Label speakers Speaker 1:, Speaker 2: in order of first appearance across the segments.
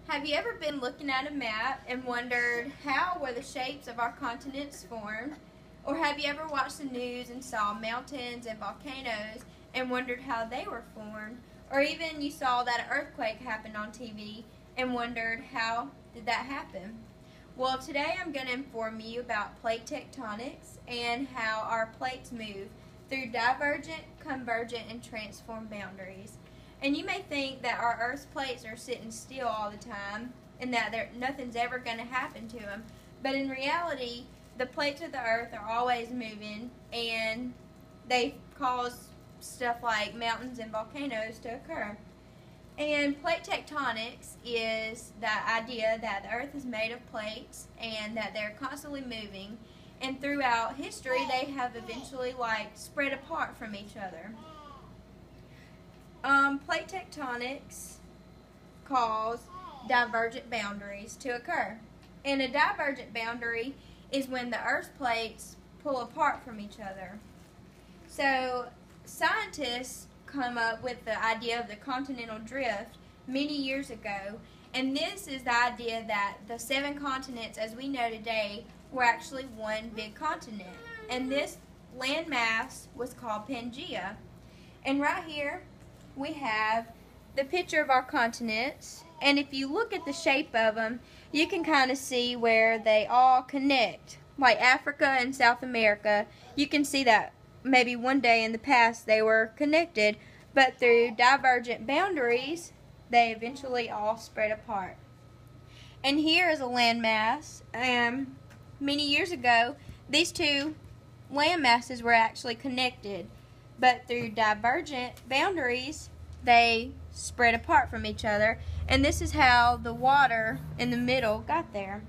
Speaker 1: Have you ever been looking at a map and wondered how were the shapes of our continents formed? Or have you ever watched the news and saw mountains and volcanoes and wondered how they were formed? Or even you saw that an earthquake happened on TV and wondered how did that happen? Well, today I'm going to inform you about plate tectonics and how our plates move through divergent, convergent, and transform boundaries. And you may think that our Earth's plates are sitting still all the time and that nothing's ever going to happen to them. But in reality, the plates of the Earth are always moving, and they cause stuff like mountains and volcanoes to occur. And plate tectonics is the idea that the Earth is made of plates and that they're constantly moving. And throughout history, they have eventually spread apart from each other. Plate tectonics cause divergent boundaries to occur. And a divergent boundary is when the Earth's plates pull apart from each other. So scientists come up with the idea of the continental drift many years ago, and this is the idea that the 7 continents as we know today were actually one big continent. And this landmass was called Pangea. And right here we have the picture of our continents, and if you look at the shape of them, you can kind of see where they all connect. Like Africa and South America, you can see that maybe one day in the past they were connected, but through divergent boundaries, they eventually all spread apart. And here is a landmass. Many years ago, these two landmasses were actually connected, but through divergent boundaries, they spread apart from each other, and this is how the water in the middle got there.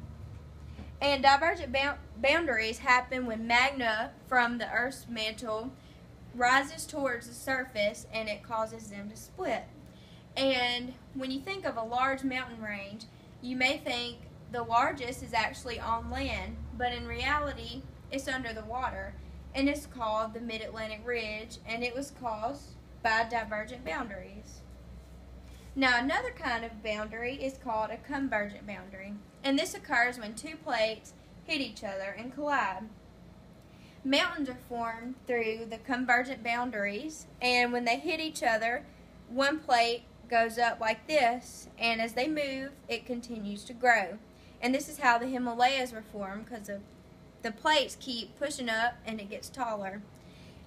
Speaker 1: And divergent boundaries happen when magma from the Earth's mantle rises towards the surface, and it causes them to split. And when you think of a large mountain range, you may think the largest is actually on land, but in reality, it's under the water. And it's called the Mid-Atlantic Ridge, and it was caused by divergent boundaries. Now, another kind of boundary is called a convergent boundary, and this occurs when two plates hit each other and collide. Mountains are formed through the convergent boundaries, and when they hit each other, one plate goes up like this, and as they move, it continues to grow. And this is how the Himalayas were formed, because the plates keep pushing up and it gets taller.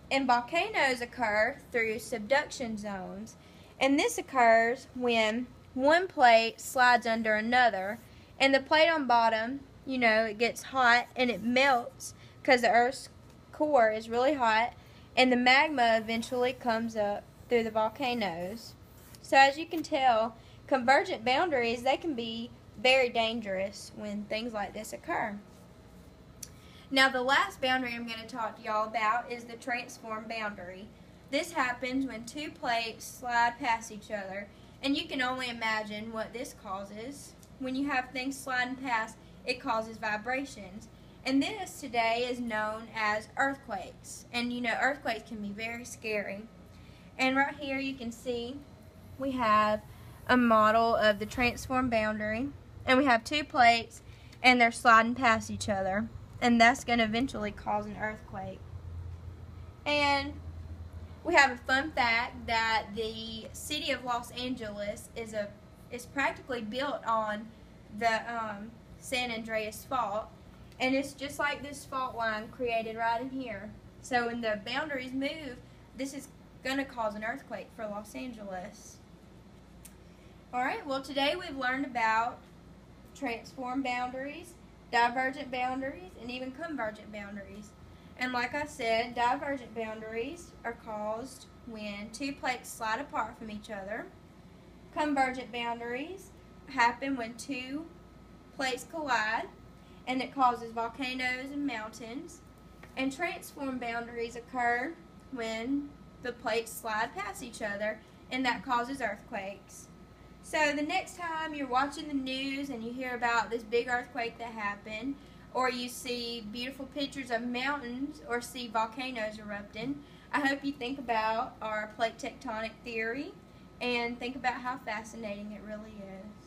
Speaker 1: And volcanoes occur through subduction zones, and this occurs when one plate slides under another, and the plate on bottom, it gets hot and it melts because the Earth's core is really hot, and the magma eventually comes up through the volcanoes. So as you can tell, convergent boundaries, they can be very dangerous when things like this occur. Now, the last boundary I'm going to talk to y'all about is the transform boundary. This happens when two plates slide past each other, and you can only imagine what this causes. When you have things sliding past, it causes vibrations. And this today is known as earthquakes. And earthquakes can be very scary. And right here you can see we have a model of the transform boundary, and we have two plates and they're sliding past each other. And that's going to eventually cause an earthquake. And we have a fun fact that the city of Los Angeles is practically built on the San Andreas Fault, and it's just like this fault line created right in here. So when the boundaries move, this is going to cause an earthquake for Los Angeles. Alright, well, today we've learned about transform boundaries, divergent boundaries, and even convergent boundaries. And like I said, divergent boundaries are caused when two plates slide apart from each other. Convergent boundaries happen when two plates collide, and it causes volcanoes and mountains. And transform boundaries occur when the plates slide past each other, and that causes earthquakes. So the next time you're watching the news and you hear about this big earthquake that happened, or you see beautiful pictures of mountains or see volcanoes erupting, I hope you think about our plate tectonic theory and think about how fascinating it really is.